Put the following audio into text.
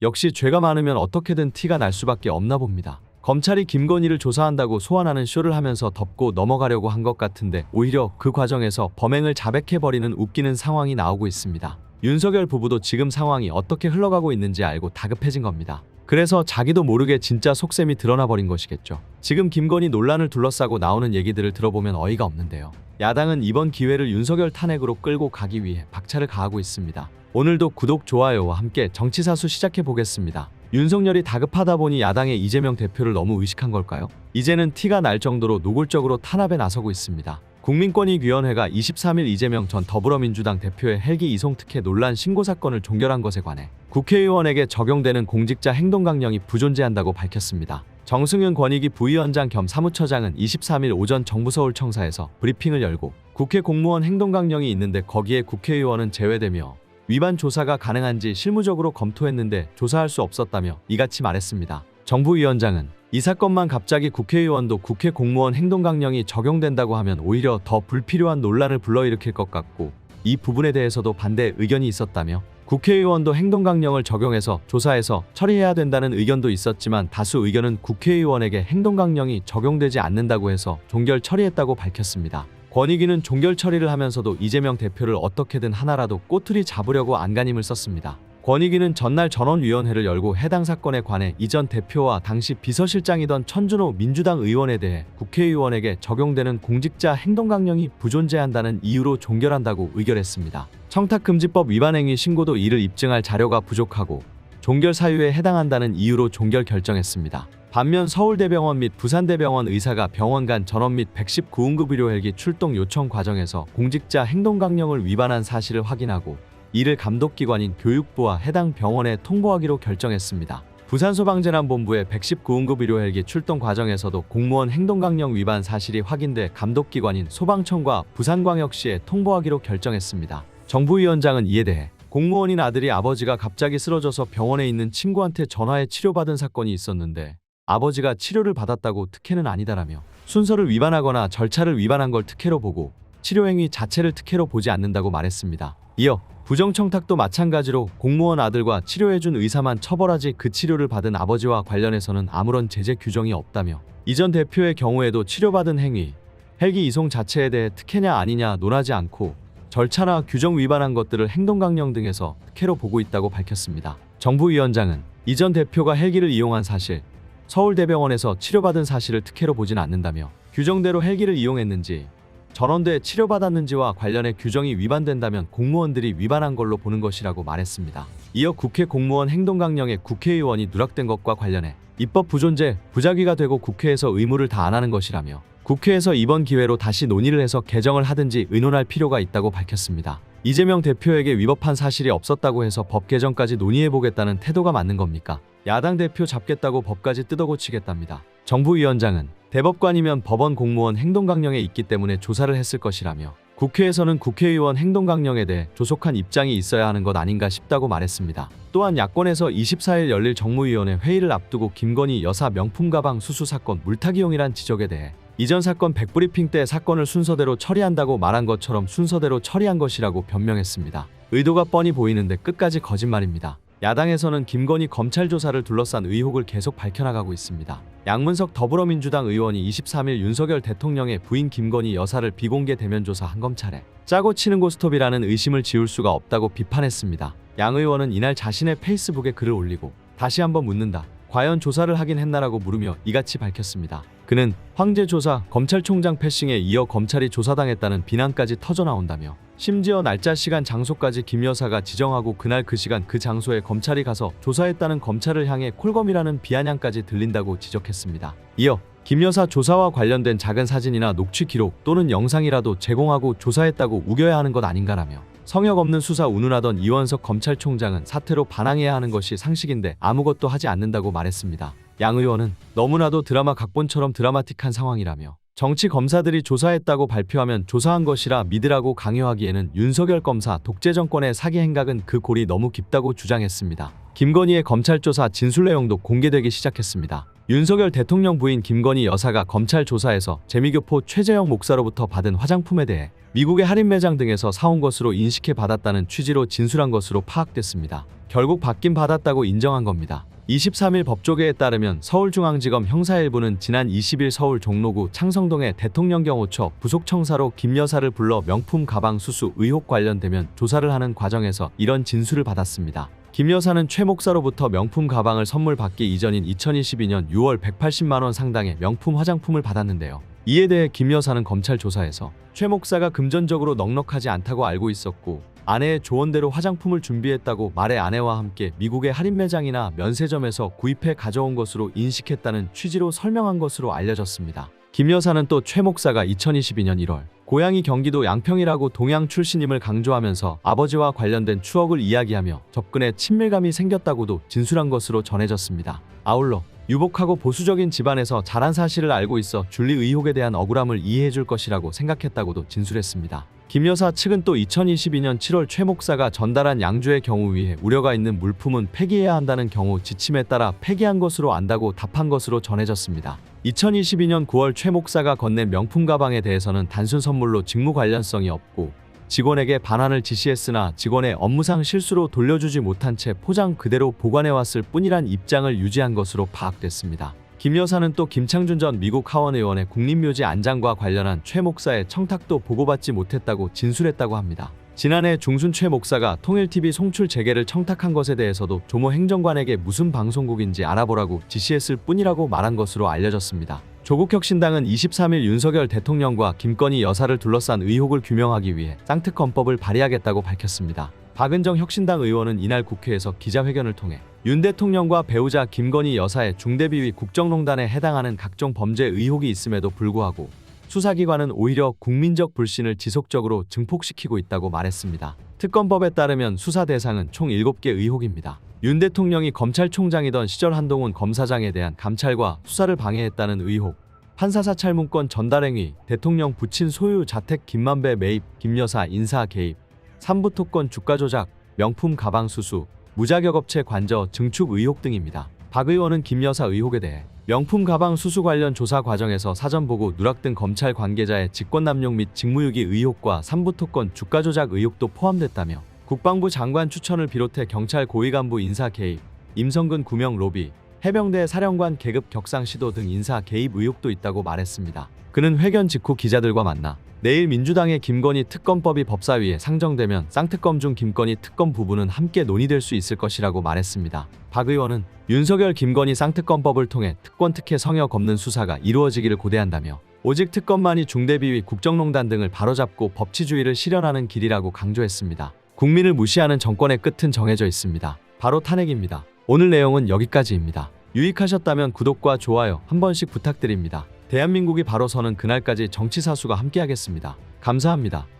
역시 죄가 많으면 어떻게든 티가 날 수밖에 없나 봅니다. 검찰이 김건희를 조사한다고 소환하는 쇼를 하면서 덮고 넘어가려고 한 것 같은데 오히려 그 과정에서 범행을 자백해버리는 웃기는 상황이 나오고 있습니다. 윤석열 부부도 지금 상황이 어떻게 흘러가고 있는지 알고 다급해진 겁니다. 그래서 자기도 모르게 진짜 속셈이 드러나 버린 것이겠죠. 지금 김건희 논란을 둘러싸고 나오는 얘기들을 들어보면 어이가 없는데요. 야당은 이번 기회를 윤석열 탄핵으로 끌고 가기 위해 박차를 가하고 있습니다. 오늘도 구독, 좋아요와 함께 정치사수 시작해 보겠습니다. 윤석열이 다급하다 보니 야당의 이재명 대표를 너무 의식한 걸까요? 이제는 티가 날 정도로 노골적으로 탄압에 나서고 있습니다. 국민권익위원회가 23일 이재명 전 더불어민주당 대표의 헬기 이송 특혜 논란 신고 사건을 종결한 것에 관해 국회의원에게 적용되는 공직자 행동강령이 부존재한다고 밝혔습니다. 정승윤 권익위 부위원장 겸 사무처장은 23일 오전 정부 서울청사에서 브리핑을 열고 국회 공무원 행동강령이 있는데 거기에 국회의원은 제외되며 위반 조사가 가능한지 실무적으로 검토했는데 조사할 수 없었다며 이같이 말했습니다. 정부위원장은 이 사건만 갑자기 국회의원도 국회 공무원 행동강령이 적용된다고 하면 오히려 더 불필요한 논란을 불러일으킬 것 같고 이 부분에 대해서도 반대 의견이 있었다며 국회의원도 행동강령을 적용해서 조사해서 처리해야 된다는 의견도 있었지만 다수 의견은 국회의원에게 행동강령이 적용되지 않는다고 해서 종결 처리했다고 밝혔습니다. 권익위는 종결 처리를 하면서도 이재명 대표를 어떻게든 하나라도 꼬투리 잡으려고 안간힘을 썼습니다. 권익위는 전날 전원위원회를 열고 해당 사건에 관해 이전 대표와 당시 비서실장이던 천준호 민주당 의원에 대해 국회의원에게 적용되는 공직자 행동강령이 부존재한다는 이유로 종결한다고 의결했습니다. 청탁금지법 위반 행위 신고도 이를 입증할 자료가 부족하고 종결 사유에 해당한다는 이유로 종결 결정했습니다. 반면 서울대병원 및 부산대병원 의사가 병원 간 전원 및 119응급 의료 헬기 출동 요청 과정에서 공직자 행동강령을 위반한 사실을 확인하고 이를 감독기관인 교육부와 해당 병원에 통보하기로 결정했습니다. 부산소방재난본부의 119응급 의료 헬기 출동 과정에서도 공무원 행동강령 위반 사실이 확인돼 감독기관인 소방청과 부산광역시에 통보하기로 결정했습니다. 정부위원장은 이에 대해 공무원인 아들이 아버지가 갑자기 쓰러져서 병원에 있는 친구한테 전화해 치료받은 사건이 있었는데 아버지가 치료를 받았다고 특혜는 아니다라며 순서를 위반하거나 절차를 위반한 걸 특혜로 보고 치료행위 자체를 특혜로 보지 않는다고 말했습니다. 이어 부정청탁도 마찬가지로 공무원 아들과 치료해준 의사만 처벌하지 그 치료를 받은 아버지와 관련해서는 아무런 제재 규정이 없다며 이전 대표의 경우에도 치료받은 행위, 헬기 이송 자체에 대해 특혜냐 아니냐 논하지 않고 절차나 규정 위반한 것들을 행동강령 등에서 특혜로 보고 있다고 밝혔습니다. 정부위원장은 이전 대표가 헬기를 이용한 사실, 서울대병원에서 치료받은 사실을 특혜로 보진 않는다며 규정대로 헬기를 이용했는지 전원대에 치료받았는지와 관련해 규정이 위반된다면 공무원들이 위반한 걸로 보는 것이라고 말했습니다. 이어 국회 공무원 행동강령에 국회의원이 누락된 것과 관련해 입법 부존재, 부작위가 되고 국회에서 의무를 다 안 하는 것이라며 국회에서 이번 기회로 다시 논의를 해서 개정을 하든지 의논할 필요가 있다고 밝혔습니다. 이재명 대표에게 위법한 사실이 없었다고 해서 법 개정까지 논의해보겠다는 태도가 맞는 겁니까? 야당 대표 잡겠다고 법까지 뜯어고치겠답니다. 정부위원장은 대법관이면 법원 공무원 행동강령에 있기 때문에 조사를 했을 것이라며 국회에서는 국회의원 행동강령에 대해 조속한 입장이 있어야 하는 것 아닌가 싶다고 말했습니다. 또한 야권에서 24일 열릴 정무위원회 회의를 앞두고 김건희 여사 명품 가방 수수 사건 물타기용이란 지적에 대해 이전 사건 100브리핑 때 사건을 순서대로 처리한다고 말한 것처럼 순서대로 처리한 것이라고 변명했습니다. 의도가 뻔히 보이는데 끝까지 거짓말입니다. 야당에서는 김건희 검찰 조사를 둘러싼 의혹을 계속 밝혀나가고 있습니다. 양문석 더불어민주당 의원이 23일 윤석열 대통령의 부인 김건희 여사를 비공개 대면 조사한 검찰에 짜고 치는 고스톱이라는 의심을 지울 수가 없다고 비판했습니다. 양 의원은 이날 자신의 페이스북에 글을 올리고 다시 한번 묻는다. 과연 조사를 하긴 했나라고 물으며 이같이 밝혔습니다. 그는 황제 조사, 검찰총장 패싱에 이어 검찰이 조사당했다는 비난까지 터져나온다며 심지어 날짜, 시간, 장소까지 김 여사가 지정하고 그날 그 시간 그 장소에 검찰이 가서 조사했다는 검찰을 향해 콜검이라는 비아냥까지 들린다고 지적했습니다. 이어 김 여사 조사와 관련된 작은 사진이나 녹취 기록 또는 영상이라도 제공하고 조사했다고 우겨야 하는 것 아닌가라며 성역 없는 수사 운운하던 이원석 검찰총장은 사퇴로 반항해야 하는 것이 상식인데 아무것도 하지 않는다고 말했습니다. 양 의원은 너무나도 드라마 각본처럼 드라마틱한 상황이라며 정치 검사들이 조사했다고 발표하면 조사한 것이라 믿으라고 강요하기에는 윤석열 검사 독재 정권의 사기 행각은 그 골이 너무 깊다고 주장했습니다. 김건희의 검찰 조사 진술 내용도 공개되기 시작했습니다. 윤석열 대통령 부인 김건희 여사가 검찰 조사에서 재미교포 최재형 목사로부터 받은 화장품에 대해 미국의 할인 매장 등에서 사온 것으로 인식해 받았다는 취지로 진술한 것으로 파악됐습니다. 결국 받긴 받았다고 인정한 겁니다. 23일 법조계에 따르면 서울중앙지검 형사1부는 지난 20일 서울 종로구 창성동의 대통령경호처 부속청사로 김 여사를 불러 명품 가방 수수 의혹 관련되면 조사를 하는 과정에서 이런 진술을 받았습니다. 김 여사는 최 목사로부터 명품 가방을 선물 받기 이전인 2022년 6월 180만 원 상당의 명품 화장품을 받았는데요. 이에 대해 김 여사는 검찰 조사에서 최 목사가 금전적으로 넉넉하지 않다고 알고 있었고 아내의 조언대로 화장품을 준비했다고 말해 아내와 함께 미국의 할인 매장이나 면세점에서 구입해 가져온 것으로 인식했다는 취지로 설명한 것으로 알려졌습니다. 김 여사는 또 최 목사가 2022년 1월 고향이 경기도 양평이라고 동양 출신임을 강조하면서 아버지와 관련된 추억을 이야기하며 접근에 친밀감이 생겼다고도 진술한 것으로 전해졌습니다. 아울러 유복하고 보수적인 집안에서 자란 사실을 알고 있어 줄리 의혹에 대한 억울함을 이해해줄 것이라고 생각했다고도 진술했습니다. 김 여사 측은 또 2022년 7월 최 목사가 전달한 양주의 경우 위해 우려가 있는 물품은 폐기해야 한다는 경우 지침에 따라 폐기한 것으로 안다고 답한 것으로 전해졌습니다. 2022년 9월 최 목사가 건넨 명품 가방에 대해서는 단순 선물로 직무 관련성이 없고 직원에게 반환을 지시했으나 직원의 업무상 실수로 돌려주지 못한 채 포장 그대로 보관해왔을 뿐이란 입장을 유지한 것으로 파악됐습니다. 김 여사는 또 김창준 전 미국 하원 의원의 국립묘지 안장과 관련한 최 목사의 청탁도 보고받지 못했다고 진술했다고 합니다. 지난해 중순 최 목사가 통일TV 송출 재개를 청탁한 것에 대해서도 조모 행정관에게 무슨 방송국인지 알아보라고 지시했을 뿐이라고 말한 것으로 알려졌습니다. 조국혁신당은 23일 윤석열 대통령과 김건희 여사를 둘러싼 의혹을 규명하기 위해 쌍특검법을 발의하겠다고 밝혔습니다. 박은정 혁신당 의원은 이날 국회에서 기자회견을 통해 윤 대통령과 배우자 김건희 여사의 중대비위 국정농단에 해당하는 각종 범죄 의혹이 있음에도 불구하고 수사기관은 오히려 국민적 불신을 지속적으로 증폭시키고 있다고 말했습니다. 특검법에 따르면 수사 대상은 총 7개 의혹입니다. 윤 대통령이 검찰총장이던 시절 한동훈 검사장에 대한 감찰과 수사를 방해했다는 의혹, 판사사찰 문건 전달행위, 대통령 부친 소유 자택 김만배 매입, 김 여사 인사 개입, 삼부토건 주가 조작, 명품 가방 수수, 무자격업체 관저 증축 의혹 등입니다. 박 의원은 김 여사 의혹에 대해 명품 가방 수수 관련 조사 과정에서 사전 보고 누락 등 검찰 관계자의 직권남용 및 직무유기 의혹과 삼부토건 주가 조작 의혹도 포함됐다며 국방부 장관 추천을 비롯해 경찰 고위간부 인사 개입, 임성근 구명 로비, 해병대 사령관 계급 격상 시도 등 인사 개입 의혹도 있다고 말했습니다. 그는 회견 직후 기자들과 만나 내일 민주당의 김건희 특검법이 법사위에 상정되면 쌍특검 중 김건희 특검 부분은 함께 논의될 수 있을 것이라고 말했습니다. 박 의원은 윤석열 김건희 쌍특검법을 통해 특권 특혜 성역 없는 수사가 이루어지기를 고대한다며 오직 특검만이 중대비위 국정농단 등을 바로잡고 법치주의를 실현하는 길이라고 강조했습니다. 국민을 무시하는 정권의 끝은 정해져 있습니다. 바로 탄핵입니다. 오늘 내용은 여기까지입니다. 유익하셨다면 구독과 좋아요 한 번씩 부탁드립니다. 대한민국이 바로 서는 그날까지 정치사수가 함께하겠습니다. 감사합니다.